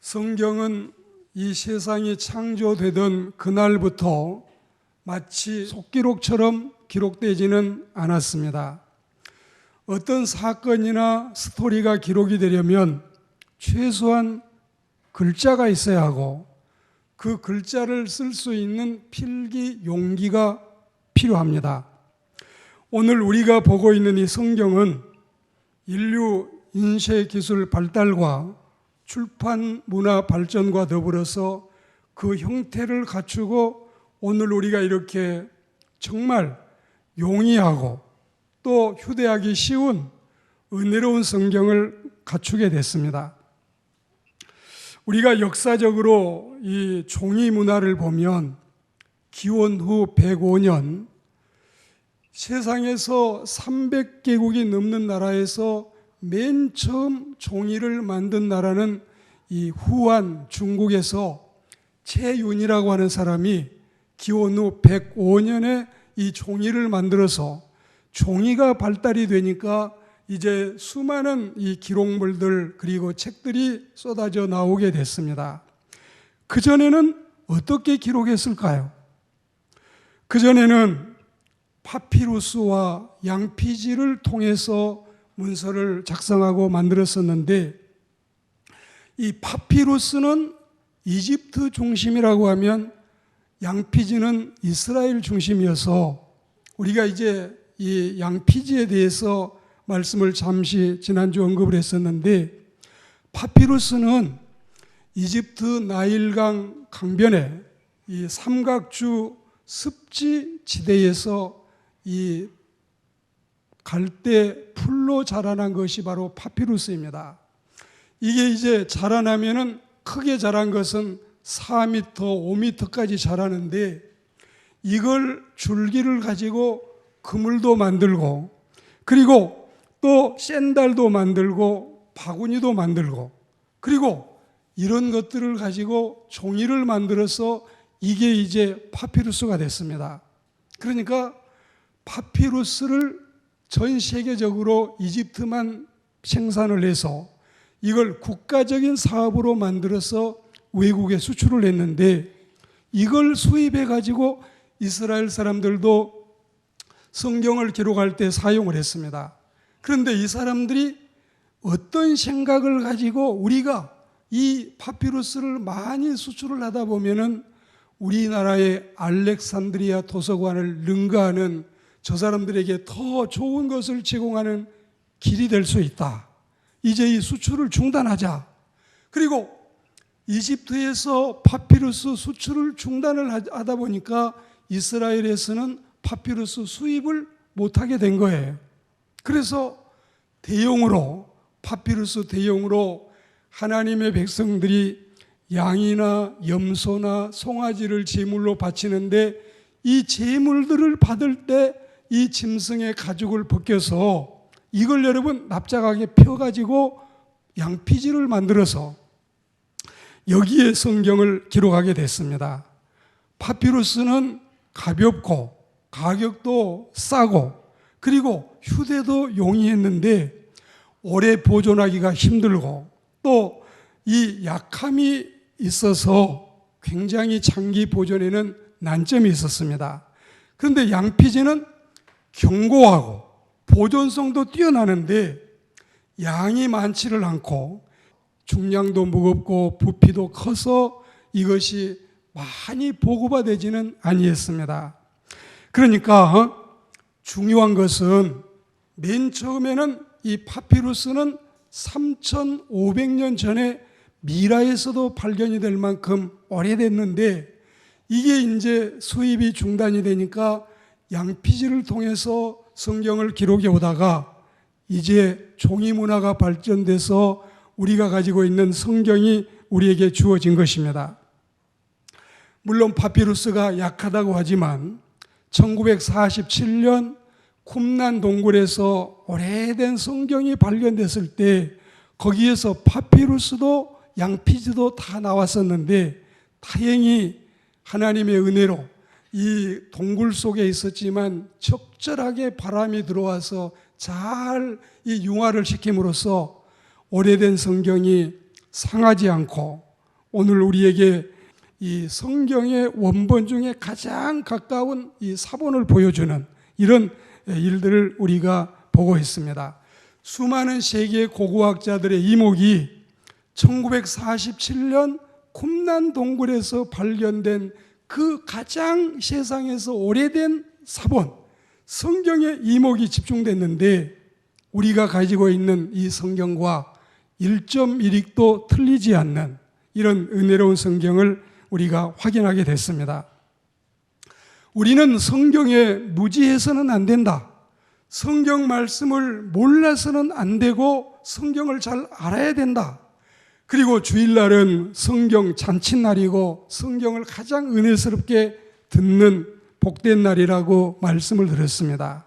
성경은 이 세상이 창조되던 그날부터 마치 속기록처럼 기록되지는 않았습니다. 어떤 사건이나 스토리가 기록이 되려면 최소한 글자가 있어야 하고 그 글자를 쓸 수 있는 필기 용기가 필요합니다. 오늘 우리가 보고 있는 이 성경은 인류 인쇄 기술 발달과 출판 문화 발전과 더불어서 그 형태를 갖추고 오늘 우리가 이렇게 정말 용이하고 또 휴대하기 쉬운 은혜로운 성경을 갖추게 됐습니다. 우리가 역사적으로 이 종이 문화를 보면 기원 후 105년 세상에서 300개국이 넘는 나라에서 맨 처음 종이를 만든 나라는 이 후한 중국에서 최윤이라고 하는 사람이 기원 후 105년에 이 종이를 만들어서 종이가 발달이 되니까 이제 수많은 이 기록물들 그리고 책들이 쏟아져 나오게 됐습니다. 그전에는 어떻게 기록했을까요? 그전에는 파피루스와 양피지를 통해서 문서를 작성하고 만들었었는데 이 파피루스는 이집트 중심이라고 하면 양피지는 이스라엘 중심이어서 우리가 이제 이 양피지에 대해서 말씀을 잠시 지난주 언급을 했었는데 파피루스는 이집트 나일강 강변에 이 삼각주 습지 지대에서 이 갈대 풀로 자라난 것이 바로 파피루스입니다. 이게 이제 자라나면은 크게 자란 것은 4m, 5m까지 자라는데 이걸 줄기를 가지고 그물도 만들고 그리고 또 샌달도 만들고 바구니도 만들고 그리고 이런 것들을 가지고 종이를 만들어서 이게 이제 파피루스가 됐습니다. 그러니까 파피루스를 전 세계적으로 이집트만 생산을 해서 이걸 국가적인 사업으로 만들어서 외국에 수출을 했는데 이걸 수입해 가지고 이스라엘 사람들도 성경을 기록할 때 사용을 했습니다. 그런데 이 사람들이 어떤 생각을 가지고 우리가 이 파피루스를 많이 수출을 하다 보면은 우리나라의 알렉산드리아 도서관을 능가하는 저 사람들에게 더 좋은 것을 제공하는 길이 될 수 있다. 이제 이 수출을 중단하자. 그리고 이집트에서 파피루스 수출을 중단을 하다 보니까 이스라엘에서는 파피루스 수입을 못하게 된 거예요. 그래서 대용으로 파피루스 대용으로 하나님의 백성들이 양이나 염소나 송아지를 제물로 바치는데 이 제물들을 받을 때 이 짐승의 가죽을 벗겨서 이걸 여러분 납작하게 펴가지고 양피지를 만들어서 여기에 성경을 기록하게 됐습니다. 파피루스는 가볍고 가격도 싸고 그리고 휴대도 용이했는데 오래 보존하기가 힘들고 또 이 약함이 있어서 굉장히 장기 보존에는 난점이 있었습니다. 그런데 양피지는 견고하고 보존성도 뛰어나는데 양이 많지를 않고 중량도 무겁고 부피도 커서 이것이 많이 보고화되지는 아니했습니다. 그러니까 중요한 것은 맨 처음에는 이 파피루스는 3,500년 전에 미라에서도 발견이 될 만큼 오래됐는데 이게 이제 수입이 중단이 되니까 양피지를 통해서 성경을 기록해 오다가 이제 종이 문화가 발전돼서 우리가 가지고 있는 성경이 우리에게 주어진 것입니다. 물론 파피루스가 약하다고 하지만 1947년 쿰란 동굴에서 오래된 성경이 발견됐을 때 거기에서 파피루스도 양피지도 다 나왔었는데 다행히 하나님의 은혜로 이 동굴 속에 있었지만 적절하게 바람이 들어와서 잘 이 융화를 시킴으로써 오래된 성경이 상하지 않고 오늘 우리에게 이 성경의 원본 중에 가장 가까운 이 사본을 보여주는 이런 일들을 우리가 보고 있습니다. 수많은 세계 고고학자들의 이목이 1947년 쿰난 동굴에서 발견된 그 가장 세상에서 오래된 사본, 성경의 이목이 집중됐는데 우리가 가지고 있는 이 성경과 1.1획도 틀리지 않는 이런 은혜로운 성경을 우리가 확인하게 됐습니다. 우리는 성경에 무지해서는 안 된다. 성경 말씀을 몰라서는 안 되고 성경을 잘 알아야 된다. 그리고 주일날은 성경 잔칫날이고 성경을 가장 은혜스럽게 듣는 복된 날이라고 말씀을 드렸습니다.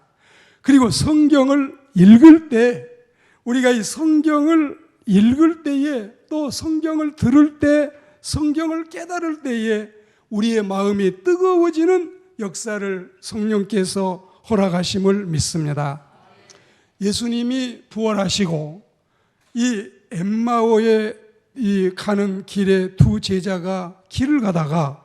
그리고 성경을 읽을 때, 우리가 이 성경을 읽을 때에 또 성경을 들을 때, 성경을 깨달을 때에 우리의 마음이 뜨거워지는 역사를 성령께서 허락하심을 믿습니다. 예수님이 부활하시고 이 엠마오에 가는 길에 두 제자가 길을 가다가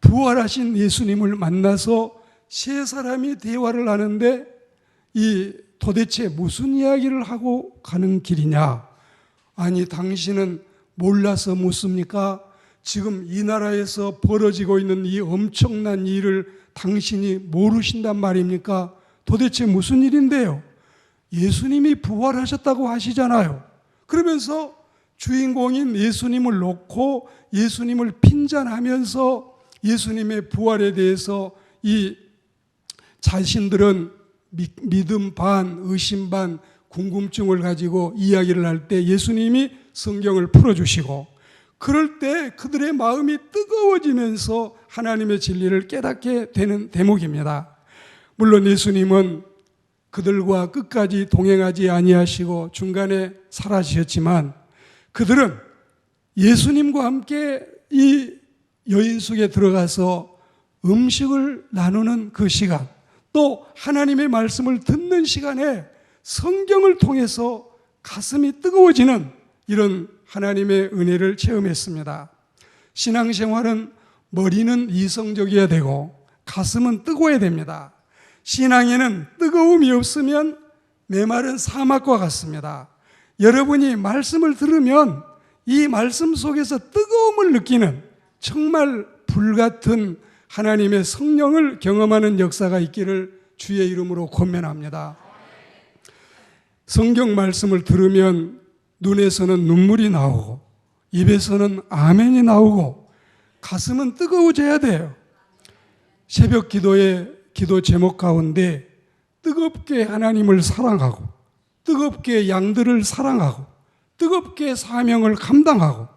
부활하신 예수님을 만나서 세 사람이 대화를 하는데 이 도대체 무슨 이야기를 하고 가는 길이냐? 아니, 당신은 몰라서 묻습니까? 지금 이 나라에서 벌어지고 있는 이 엄청난 일을 당신이 모르신단 말입니까? 도대체 무슨 일인데요? 예수님이 부활하셨다고 하시잖아요. 그러면서 주인공인 예수님을 놓고 예수님을 핀잔하면서 예수님의 부활에 대해서 이 자신들은 믿음 반, 의심 반, 궁금증을 가지고 이야기를 할 때 예수님이 성경을 풀어주시고, 그럴 때 그들의 마음이 뜨거워지면서 하나님의 진리를 깨닫게 되는 대목입니다. 물론 예수님은 그들과 끝까지 동행하지 아니하시고 중간에 사라지셨지만 그들은 예수님과 함께 이 여인숙에 들어가서 음식을 나누는 그 시간, 또 하나님의 말씀을 듣는 시간에 성경을 통해서 가슴이 뜨거워지는 이런 하나님의 은혜를 체험했습니다. 신앙생활은 머리는 이성적이어야 되고 가슴은 뜨거워야 됩니다. 신앙에는 뜨거움이 없으면 메마른 사막과 같습니다. 여러분이 말씀을 들으면 이 말씀 속에서 뜨거움을 느끼는 정말 불같은 하나님의 성령을 경험하는 역사가 있기를 주의 이름으로 권면합니다. 성경 말씀을 들으면 눈에서는 눈물이 나오고 입에서는 아멘이 나오고 가슴은 뜨거워져야 돼요. 새벽 기도의 기도 제목 가운데 뜨겁게 하나님을 사랑하고 뜨겁게 양들을 사랑하고 뜨겁게 사명을 감당하고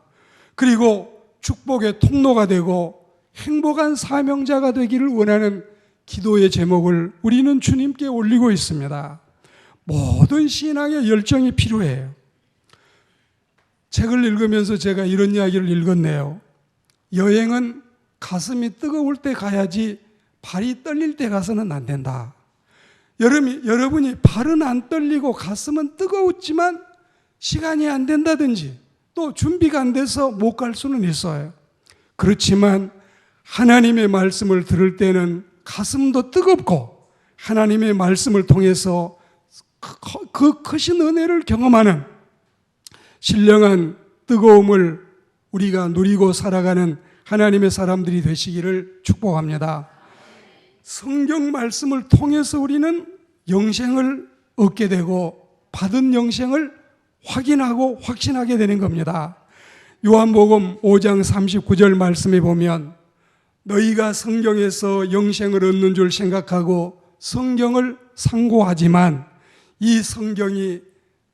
그리고 축복의 통로가 되고 행복한 사명자가 되기를 원하는 기도의 제목을 우리는 주님께 올리고 있습니다. 모든 신앙의 열정이 필요해요. 책을 읽으면서 제가 이런 이야기를 읽었네요. 여행은 가슴이 뜨거울 때 가야지 발이 떨릴 때 가서는 안 된다. 여러분이 발은 안 떨리고 가슴은 뜨거웠지만 시간이 안 된다든지 또 준비가 안 돼서 못 갈 수는 있어요. 그렇지만 하나님의 말씀을 들을 때는 가슴도 뜨겁고 하나님의 말씀을 통해서 그 크신 은혜를 경험하는 신령한 뜨거움을 우리가 누리고 살아가는 하나님의 사람들이 되시기를 축복합니다. 성경 말씀을 통해서 우리는 영생을 얻게 되고 받은 영생을 확인하고 확신하게 되는 겁니다. 요한복음 5장 39절 말씀에 보면 너희가 성경에서 영생을 얻는 줄 생각하고 성경을 상고하지만 이 성경이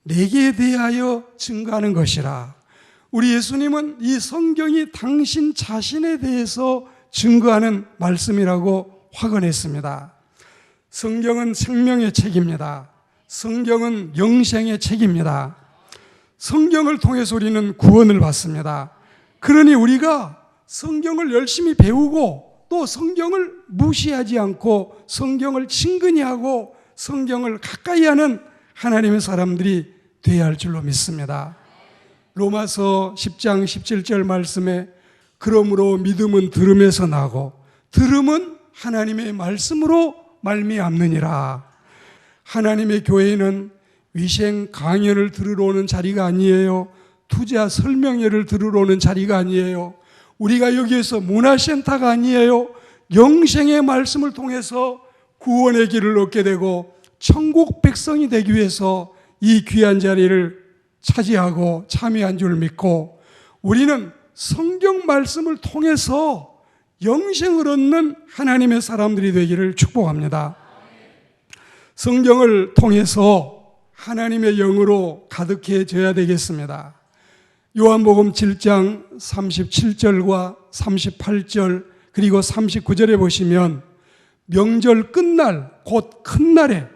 내게 대하여 증거하는 것이라. 우리 예수님은 이 성경이 당신 자신에 대해서 증거하는 말씀이라고 확언했습니다. 성경은 생명의 책입니다. 성경은 영생의 책입니다. 성경을 통해서 우리는 구원을 받습니다. 그러니 우리가 성경을 열심히 배우고 또 성경을 무시하지 않고 성경을 친근히 하고 성경을 가까이 하는 하나님의 사람들이 되어야 할 줄로 믿습니다. 로마서 10장 17절 말씀에 그러므로 믿음은 들음에서 나고 들음은 하나님의 말씀으로 말미암느니라. 하나님의 교회는 위생 강연을 들으러 오는 자리가 아니에요. 투자 설명회를 들으러 오는 자리가 아니에요. 우리가 여기에서 문화센터가 아니에요. 영생의 말씀을 통해서 구원의 길을 얻게 되고 천국 백성이 되기 위해서 이 귀한 자리를 차지하고 참여한 줄 믿고, 우리는 성경 말씀을 통해서 영생을 얻는 하나님의 사람들이 되기를 축복합니다. 성경을 통해서 하나님의 영으로 가득해져야 되겠습니다. 요한복음 7장 37절과 38절 그리고 39절에 보시면 명절 끝날 곧 큰 날에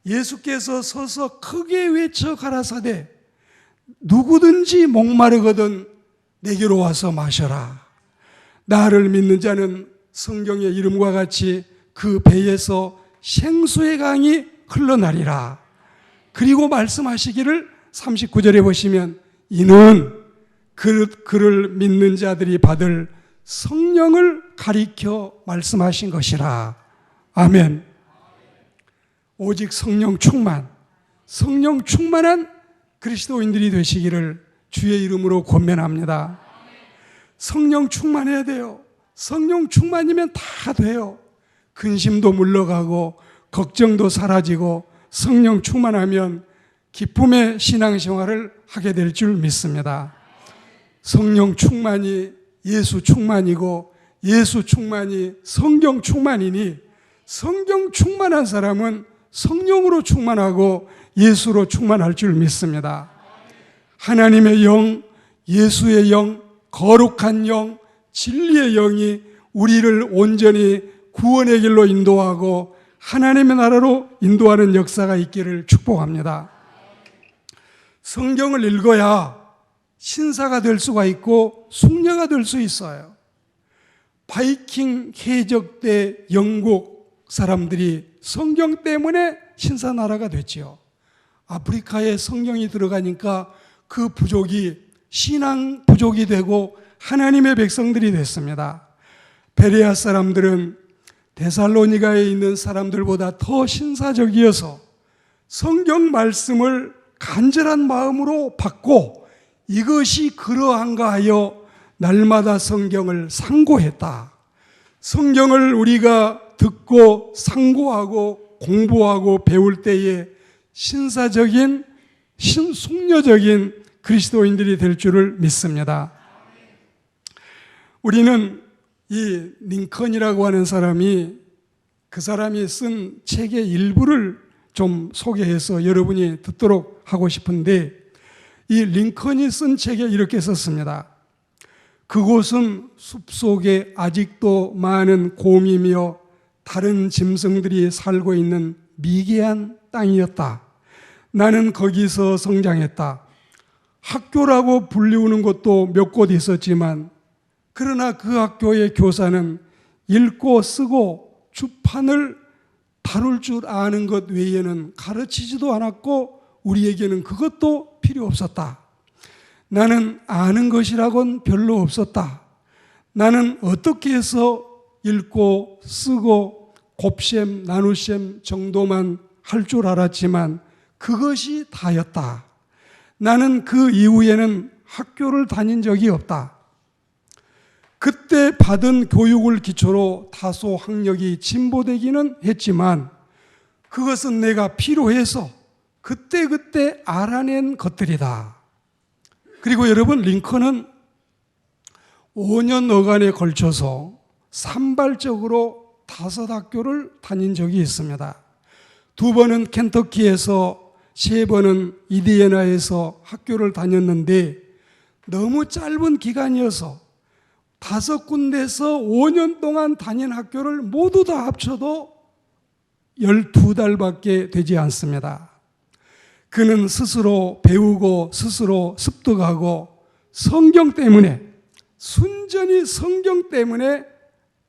예수께서 서서 크게 외쳐 가라사대 누구든지 목마르거든 내게로 와서 마셔라. 나를 믿는 자는 성경의 이름과 같이 그 배에서 생수의 강이 흘러나리라. 그리고 말씀하시기를 39절에 보시면 이는 그를 믿는 자들이 받을 성령을 가리켜 말씀하신 것이라. 아멘. 오직 성령 충만한 그리스도인들이 되시기를 주의 이름으로 권면합니다. 성령 충만해야 돼요. 성령 충만이면 다 돼요. 근심도 물러가고 걱정도 사라지고 성령 충만하면 기쁨의 신앙생활을 하게 될 줄 믿습니다. 성령 충만이 예수 충만이고 예수 충만이 성경 충만이니 성경 충만한 사람은 성령으로 충만하고 예수로 충만할 줄 믿습니다. 하나님의 영, 예수의 영, 거룩한 영, 진리의 영이 우리를 온전히 구원의 길로 인도하고 하나님의 나라로 인도하는 역사가 있기를 축복합니다. 성경을 읽어야 신사가 될 수가 있고 숙녀가 될 수 있어요. 바이킹 해적 때 영국 사람들이 성경 때문에 신사나라가 됐지요. 아프리카에 성경이 들어가니까 그 부족이 신앙 부족이 되고 하나님의 백성들이 됐습니다. 베레아 사람들은 데살로니가에 있는 사람들보다 더 신사적이어서 성경 말씀을 간절한 마음으로 받고 이것이 그러한가 하여 날마다 성경을 상고했다. 성경을 우리가 듣고 상고하고 공부하고 배울 때에 신사적인 숙녀적인 그리스도인들이 될 줄을 믿습니다. 우리는 이 링컨이라고 하는 사람이 그 사람이 쓴 책의 일부를 좀 소개해서 여러분이 듣도록 하고 싶은데, 이 링컨이 쓴 책에 이렇게 썼습니다. 그곳은 숲속에 아직도 많은 곰이며 다른 짐승들이 살고 있는 미개한 땅이었다. 나는 거기서 성장했다. 학교라고 불리우는 곳도 몇 곳 있었지만 그러나 그 학교의 교사는 읽고 쓰고 주판을 다룰 줄 아는 것 외에는 가르치지도 않았고 우리에게는 그것도 필요 없었다. 나는 아는 것이라곤 별로 없었다. 나는 어떻게 해서 읽고 쓰고 곱셈 나눗셈 정도만 할 줄 알았지만 그것이 다였다. 나는 그 이후에는 학교를 다닌 적이 없다. 그때 받은 교육을 기초로 다소 학력이 진보되기는 했지만 그것은 내가 필요해서 그때그때 알아낸 것들이다. 그리고 여러분, 링컨은 5년 어간에 걸쳐서 산발적으로 5학교를 다닌 적이 있습니다. 2번은 켄터키에서 3번은 인디애나에서 학교를 다녔는데 너무 짧은 기간이어서 5군데에서 5년 동안 다닌 학교를 모두 다 합쳐도 12달밖에 되지 않습니다. 그는 스스로 배우고 스스로 습득하고 성경 때문에, 순전히 성경 때문에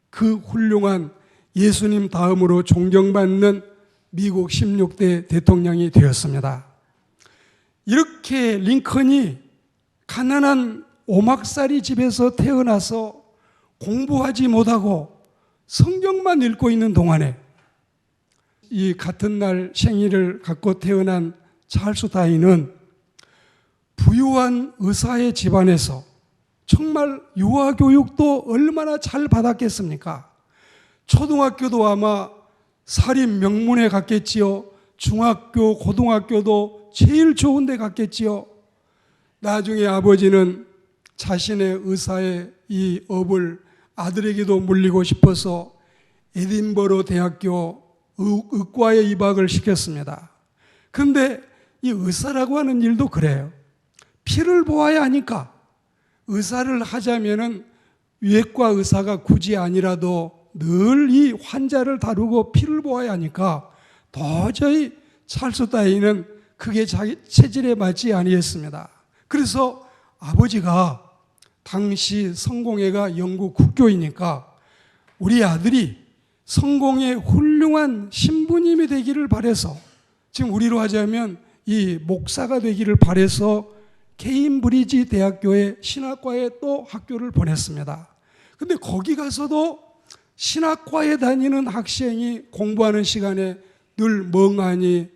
그 훌륭한 예수님 다음으로 존경받는 미국 16대 대통령이 되었습니다. 이렇게 링컨이 가난한 오막살이 집에서 태어나서 공부하지 못하고 성경만 읽고 있는 동안에 이 같은 날 생일을 갖고 태어난 찰스 다윈은 부유한 의사의 집안에서 정말 유아교육도 얼마나 잘 받았겠습니까? 초등학교도 아마 사립 명문에 갔겠지요. 중학교, 고등학교도 제일 좋은 데 갔겠지요. 나중에 아버지는 자신의 의사의 이 업을 아들에게도 물리고 싶어서 에딘버러 대학교 의과에 입학을 시켰습니다. 그런데 이 의사라고 하는 일도 그래요. 피를 보아야 하니까 의사를 하자면은 외과 의사가 굳이 아니라도 늘 이 환자를 다루고 피를 보아야 하니까 도저히 찰스 다윈은 그게 자기 체질에 맞지 아니했습니다. 그래서 아버지가 당시 성공회가 영국 국교이니까 우리 아들이 성공의 훌륭한 신부님이 되기를 바라서, 지금 우리로 하자면 이 목사가 되기를 바라서 케임브리지 대학교의 신학과에 또 학교를 보냈습니다. 근데 거기 가서도 신학과에 다니는 학생이 공부하는 시간에 늘 멍하니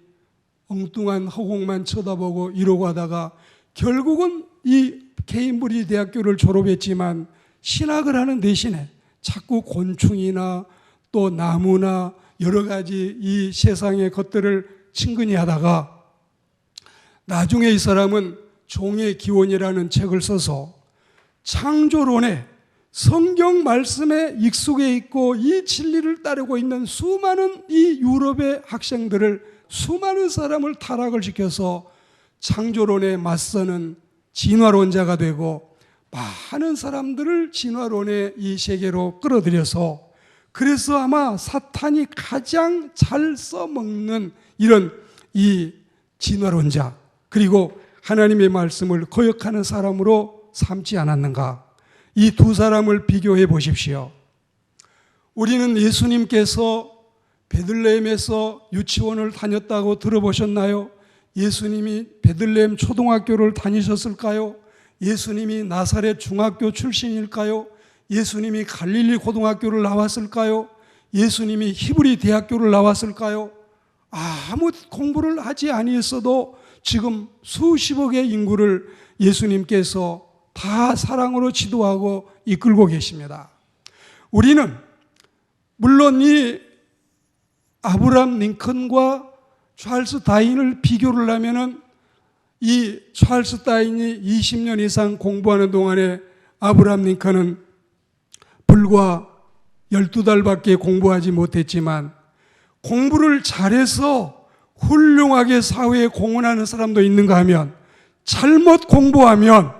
엉뚱한 허공만 쳐다보고 이러고 하다가 결국은 이 케임브리지 대학교를 졸업했지만 신학을 하는 대신에 자꾸 곤충이나 또 나무나 여러 가지 이 세상의 것들을 친근히 하다가 나중에 이 사람은 종의 기원이라는 책을 써서 창조론에 성경 말씀에 익숙해 있고 이 진리를 따르고 있는 수많은 이 유럽의 학생들을, 수많은 사람을 타락을 시켜서 창조론에 맞서는 진화론자가 되고 많은 사람들을 진화론의 이 세계로 끌어들여서, 그래서 아마 사탄이 가장 잘 써먹는 이런 이 진화론자, 그리고 하나님의 말씀을 거역하는 사람으로 삼지 않았는가. 이 두 사람을 비교해 보십시오. 우리는 예수님께서 베들레헴에서 유치원을 다녔다고 들어보셨나요? 예수님이 베들레헴 초등학교를 다니셨을까요? 예수님이 나사렛 중학교 출신일까요? 예수님이 갈릴리 고등학교를 나왔을까요? 예수님이 히브리 대학교를 나왔을까요? 아무 공부를 하지 아니했어도 지금 수십억의 인구를 예수님께서 다 사랑으로 지도하고 이끌고 계십니다. 우리는 물론 이 아브라함 링컨과 찰스 다윈을 비교를 하면은 이 찰스 다윈이 20년 이상 공부하는 동안에 아브라함 링컨은 불과 12달밖에 공부하지 못했지만 공부를 잘해서 훌륭하게 사회에 공헌하는 사람도 있는가 하면, 잘못 공부하면,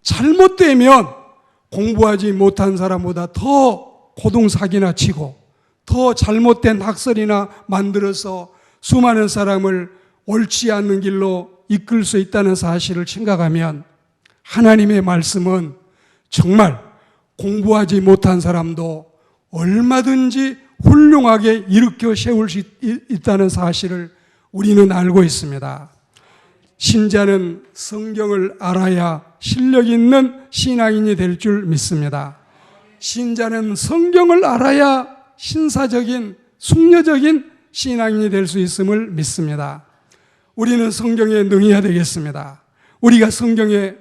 잘못되면 공부하지 못한 사람보다 더 고동사기나 치고 더 잘못된 학설이나 만들어서 수많은 사람을 옳지 않는 길로 이끌 수 있다는 사실을 생각하면 하나님의 말씀은 정말 공부하지 못한 사람도 얼마든지 훌륭하게 일으켜 세울 수 있다는 사실을 우리는 알고 있습니다. 신자는 성경을 알아야 실력 있는 신앙인이 될 줄 믿습니다. 신자는 성경을 알아야 신사적인, 숙려적인 신앙인이 될 수 있음을 믿습니다. 우리는 성경에 능해야 되겠습니다. 우리가 성경에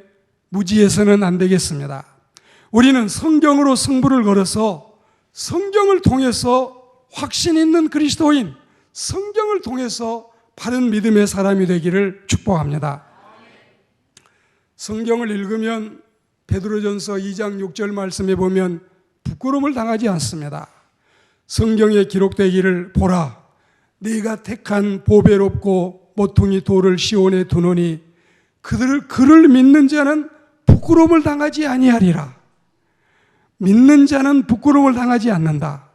무지해서는 안 되겠습니다. 우리는 성경으로 승부를 걸어서 성경을 통해서 확신 있는 그리스도인, 성경을 통해서 바른 믿음의 사람이 되기를 축복합니다. 성경을 읽으면 베드로전서 2장 6절 말씀에 보면 부끄러움을 당하지 않습니다. 성경에 기록되기를 보라, 네가 택한 보배롭고 모퉁이 돌을 시온에 두노니 그를 믿는 자는 부끄러움을 당하지 아니하리라. 믿는 자는 부끄러움을 당하지 않는다.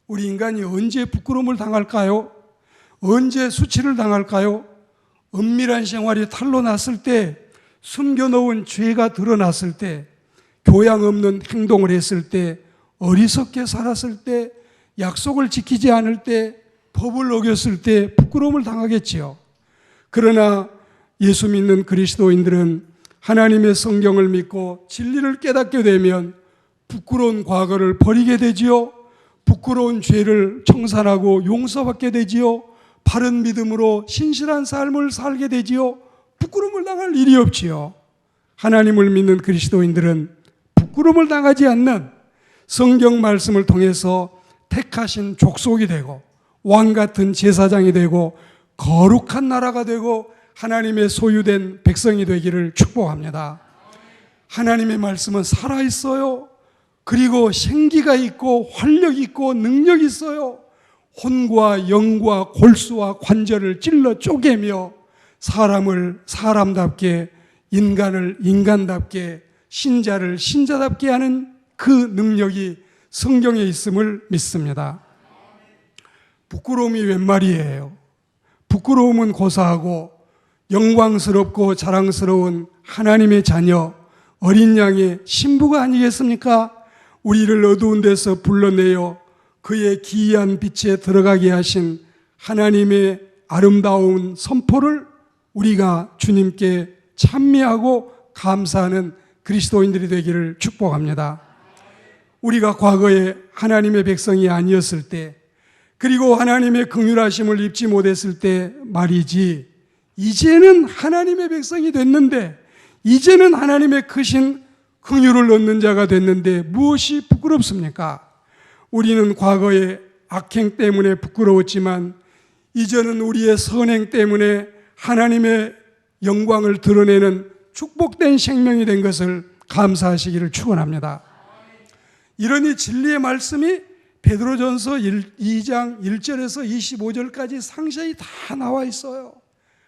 우리 인간이 언제 부끄러움을 당할까요? 언제 수치를 당할까요? 은밀한 생활이 탄로 났을 때, 숨겨놓은 죄가 드러났을 때, 교양 없는 행동을 했을 때, 어리석게 살았을 때, 약속을 지키지 않을 때, 법을 어겼을 때 부끄러움을 당하겠지요. 그러나 예수 믿는 그리스도인들은 하나님의 성경을 믿고 진리를 깨닫게 되면 부끄러운 과거를 버리게 되지요. 부끄러운 죄를 청산하고 용서받게 되지요. 바른 믿음으로 신실한 삶을 살게 되지요. 부끄러움을 당할 일이 없지요. 하나님을 믿는 그리스도인들은 부끄러움을 당하지 않는 성경 말씀을 통해서 택하신 족속이 되고 왕 같은 제사장이 되고 거룩한 나라가 되고 하나님의 소유된 백성이 되기를 축복합니다. 하나님의 말씀은 살아있어요. 그리고 생기가 있고 활력이 있고 능력이 있어요. 혼과 영과 골수와 관절을 찔러 쪼개며 사람을 사람답게, 인간을 인간답게, 신자를 신자답게 하는 그 능력이 성경에 있음을 믿습니다. 부끄러움이 웬 말이에요? 부끄러움은 고사하고 영광스럽고 자랑스러운 하나님의 자녀, 어린 양의 신부가 아니겠습니까? 우리를 어두운 데서 불러내어 그의 기이한 빛에 들어가게 하신 하나님의 아름다운 선포를 우리가 주님께 찬미하고 감사하는 그리스도인들이 되기를 축복합니다. 우리가 과거에 하나님의 백성이 아니었을 때, 그리고 하나님의 긍휼하심을 입지 못했을 때 말이지, 이제는 하나님의 백성이 됐는데, 이제는 하나님의 크신 긍휼을 얻는 자가 됐는데 무엇이 부끄럽습니까? 우리는 과거에 악행 때문에 부끄러웠지만 이제는 우리의 선행 때문에 하나님의 영광을 드러내는 축복된 생명이 된 것을 감사하시기를 축원합니다. 이러니 진리의 말씀이 베드로전서 2장 1절에서 25절까지 상세히 다 나와 있어요.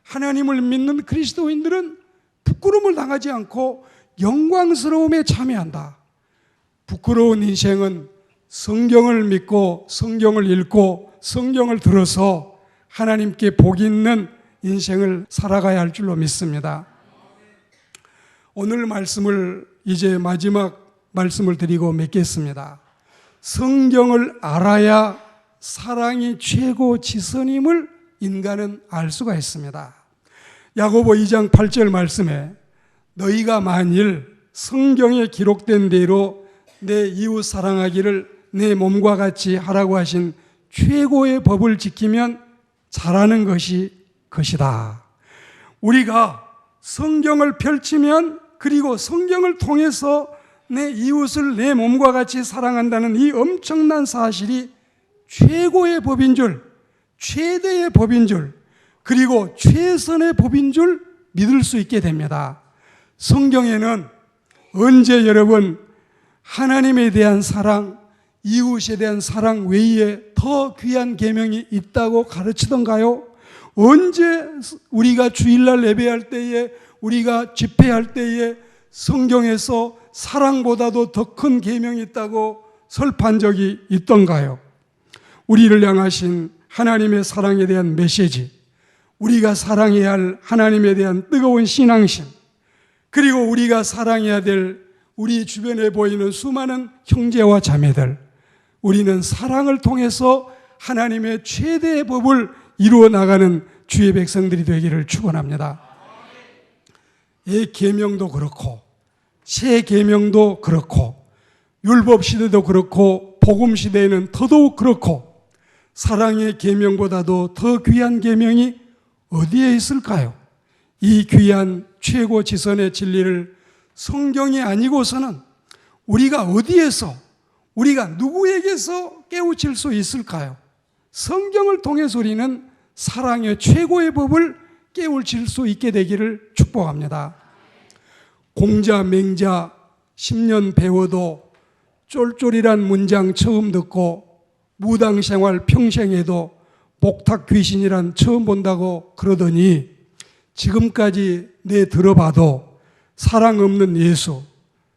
하나님을 믿는 그리스도인들은 부끄러움을 당하지 않고 영광스러움에 참여한다. 부끄러운 인생은 성경을 믿고 성경을 읽고 성경을 들어서 하나님께 복 있는 인생을 살아가야 할 줄로 믿습니다. 오늘 말씀을 이제 마지막 말씀을 드리고 맺겠습니다. 성경을 알아야 사랑이 최고 지선임을 인간은 알 수가 있습니다. 야고보 2장 8절 말씀에 너희가 만일 성경에 기록된 대로 내 이웃 사랑하기를 내 몸과 같이 하라고 하신 최고의 법을 지키면 잘하는 것이 것이다. 우리가 성경을 펼치면, 그리고 성경을 통해서 내 이웃을 내 몸과 같이 사랑한다는 이 엄청난 사실이 최고의 법인 줄, 최대의 법인 줄, 그리고 최선의 법인 줄 믿을 수 있게 됩니다. 성경에는 언제 여러분 하나님에 대한 사랑, 이웃에 대한 사랑 외에 더 귀한 계명이 있다고 가르치던가요? 언제 우리가 주일날 예배할 때에, 우리가 집회할 때에 성경에서 사랑보다도 더 큰 계명이 있다고 설파한 적이 있던가요? 우리를 향하신 하나님의 사랑에 대한 메시지, 우리가 사랑해야 할 하나님에 대한 뜨거운 신앙심, 그리고 우리가 사랑해야 될 우리 주변에 보이는 수많은 형제와 자매들, 우리는 사랑을 통해서 하나님의 최대의 법을 이루어 나가는 주의 백성들이 되기를 축원합니다. 의 계명도 그렇고 새 계명도 그렇고 율법 시대도 그렇고 복음 시대에는 더더욱 그렇고 사랑의 계명보다도 더 귀한 계명이 어디에 있을까요? 이 귀한 최고 지선의 진리를 성경이 아니고서는 우리가 어디에서, 우리가 누구에게서 깨우칠 수 있을까요? 성경을 통해서 우리는 사랑의 최고의 법을 깨우칠 수 있게 되기를 축복합니다. 공자 맹자 10년 배워도 쫄쫄이란 문장 처음 듣고 무당생활 평생에도 목탁 귀신이란 처음 본다고 그러더니 지금까지 내 들어봐도 사랑 없는 예수,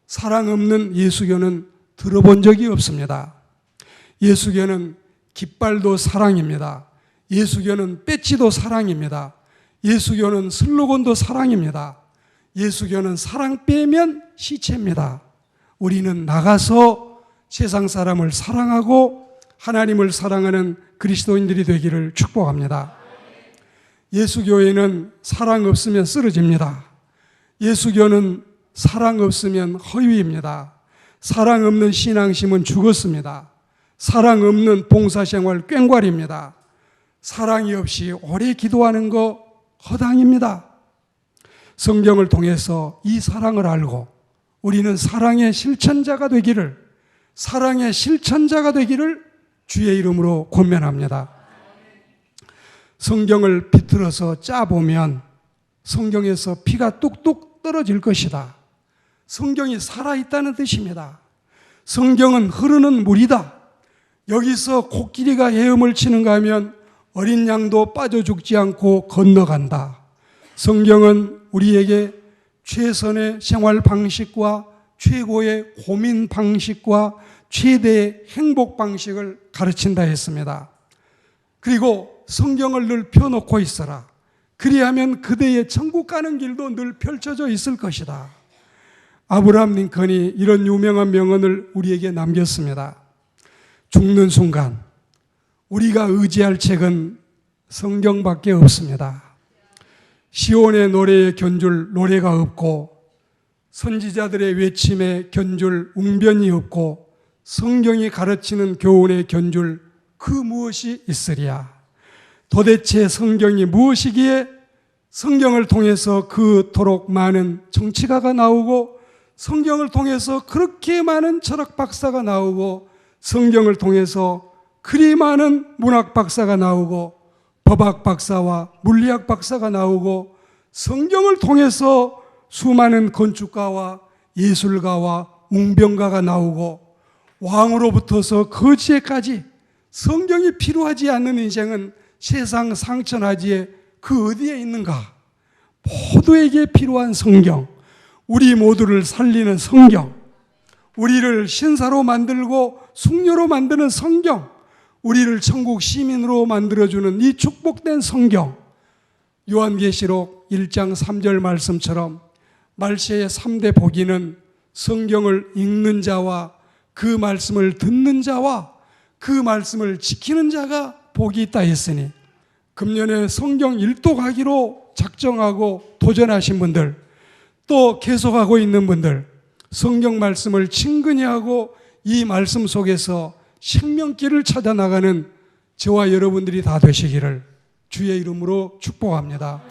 사랑 없는 예수교는 들어본 적이 없습니다. 예수교는 깃발도 사랑입니다. 예수교는 배지도 사랑입니다. 예수교는 슬로건도 사랑입니다. 예수교는 사랑 빼면 시체입니다. 우리는 나가서 세상 사람을 사랑하고 하나님을 사랑하는 그리스도인들이 되기를 축복합니다. 예수교회는 사랑 없으면 쓰러집니다. 예수교는 사랑 없으면 허위입니다. 사랑 없는 신앙심은 죽었습니다. 사랑 없는 봉사생활 꽹과리입니다. 사랑이 없이 오래 기도하는 거 허당입니다. 성경을 통해서 이 사랑을 알고 우리는 사랑의 실천자가 되기를, 사랑의 실천자가 되기를 주의 이름으로 권면합니다. 성경을 비틀어서 짜보면 성경에서 피가 뚝뚝 떨어질 것이다. 성경이 살아있다는 뜻입니다. 성경은 흐르는 물이다. 여기서 코끼리가 헤엄을 치는가 하면 어린 양도 빠져 죽지 않고 건너간다. 성경은 우리에게 최선의 생활 방식과 최고의 고민 방식과 최대의 행복 방식을 가르친다 했습니다. 그리고 성경을 늘 펴놓고 있어라. 그리하면 그대의 천국 가는 길도 늘 펼쳐져 있을 것이다. 아브라함 링컨이 이런 유명한 명언을 우리에게 남겼습니다. 죽는 순간 우리가 의지할 책은 성경밖에 없습니다. 시온의 노래에 견줄 노래가 없고 선지자들의 외침에 견줄 웅변이 없고 성경이 가르치는 교훈에 견줄 그 무엇이 있으랴. 도대체 성경이 무엇이기에 성경을 통해서 그토록 많은 정치가가 나오고 성경을 통해서 그렇게 많은 철학 박사가 나오고 성경을 통해서 그리 많은 문학 박사가 나오고 법학 박사와 물리학 박사가 나오고 성경을 통해서 수많은 건축가와 예술가와 웅변가가 나오고 왕으로부터서 거지에까지 성경이 필요하지 않는 인생은 세상 상천하지에 그 어디에 있는가? 모두에게 필요한 성경, 우리 모두를 살리는 성경, 우리를 신사로 만들고 숙녀로 만드는 성경, 우리를 천국 시민으로 만들어주는 이 축복된 성경, 요한계시록 1장 3절 말씀처럼 말세의 3대 복이는 성경을 읽는 자와 그 말씀을 듣는 자와 그 말씀을 지키는 자가 복이 있다 했으니 금년에 성경 일독하기로 작정하고 도전하신 분들, 또 계속하고 있는 분들, 성경 말씀을 친근히 하고 이 말씀 속에서 생명길을 찾아 나가는 저와 여러분들이 다 되시기를 주의 이름으로 축복합니다.